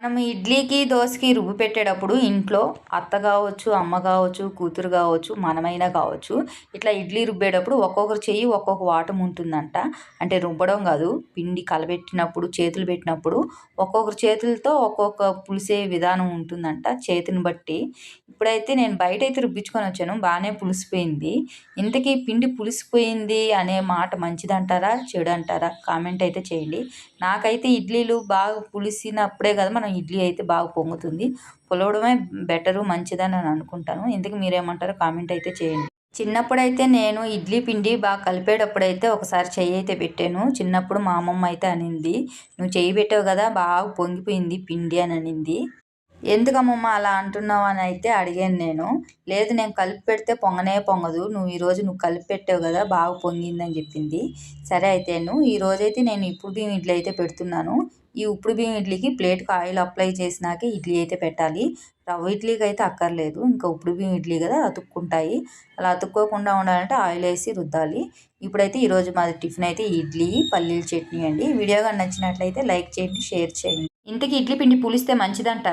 మనం ఇడ్లీకి, దోసకి రుబ్బి పెట్టేటప్పుడు ఇంట్లో అత్త కావచ్చు, అమ్మ కావచ్చు, కూతురు కావచ్చు, మనమైనా కావచ్చు. ఇట్లా ఇడ్లీ రుబ్బేటప్పుడు ఒక్కొక్కరి చెయ్యి ఒక్కొక్క వాటం ఉంటుందంట. అంటే రుబ్బడం కాదు, పిండి కలబెట్టినప్పుడు, చేతులు పెట్టినప్పుడు ఒక్కొక్కరి చేతులతో ఒక్కొక్క పులిసే విధానం ఉంటుందంట చేతిని బట్టి. ఇప్పుడైతే నేను బయటైతే రుబ్బించుకొని వచ్చాను. బాగానే పులిసిపోయింది. ఇంతకీ పిండి పులిసిపోయింది అనే మాట మంచిదంటారా? చెడంటారా? కామెంట్ అయితే చేయండి. నాకైతే ఇడ్లీలు బాగా పులిసినప్పుడే కదా మనం ఇడ్లీ అయితే బాగా పొంగుతుంది. పులవడమే బెటరు, మంచిదని నేను అనుకుంటాను. ఇంతకీ మీరేమంటారో కామెంట్ అయితే చేయండి. చిన్నప్పుడైతే నేను ఇడ్లీ పిండి బాగా కలిపేటప్పుడైతే ఒకసారి చెయ్యి అయితే పెట్టాను. చిన్నప్పుడు మా అమ్మమ్మ అయితే అనింది, "నువ్వు చెయ్యి పెట్టావు కదా బాగా పొంగిపోయింది పిండి" అని అనింది. "ఎందుకమ్మమ్మ అలా అంటున్నావు" అని అయితే అడిగాను నేను. "లేదు, నేను కలిపి పెడితే పొంగనే పొంగదు. నువ్వు కలిపి పెట్టావు కదా బాగా పొంగిందని" చెప్పింది. సరే అయితే ఈరోజైతే నేను ఇప్పుడు బియ్యం ఇడ్లీ అయితే పెడుతున్నాను. ఈ ఉప్పుడు బియ్యం ఇడ్లీకి ప్లేట్కి ఆయిల్ అప్లై చేసినాకే ఇడ్లీ అయితే పెట్టాలి. రవ్వ ఇడ్లీకి అయితే అక్కర్లేదు. ఇంకా ఉప్పుడు బియ్యం ఇడ్లీ కదా అతుక్కుంటాయి. అలా అతుక్కోకుండా ఉండాలంటే ఆయిల్ వేసి రుద్దాలి. ఇప్పుడైతే ఈరోజు మాది టిఫిన్ అయితే ఇడ్లీ, పల్లీల చట్నీ అండి. వీడియో కానీ నచ్చినట్లయితే లైక్ చేయండి, షేర్ చేయండి. ఇంతకీ ఇడ్లీ పిండి పులిస్తే మంచిదంటారు.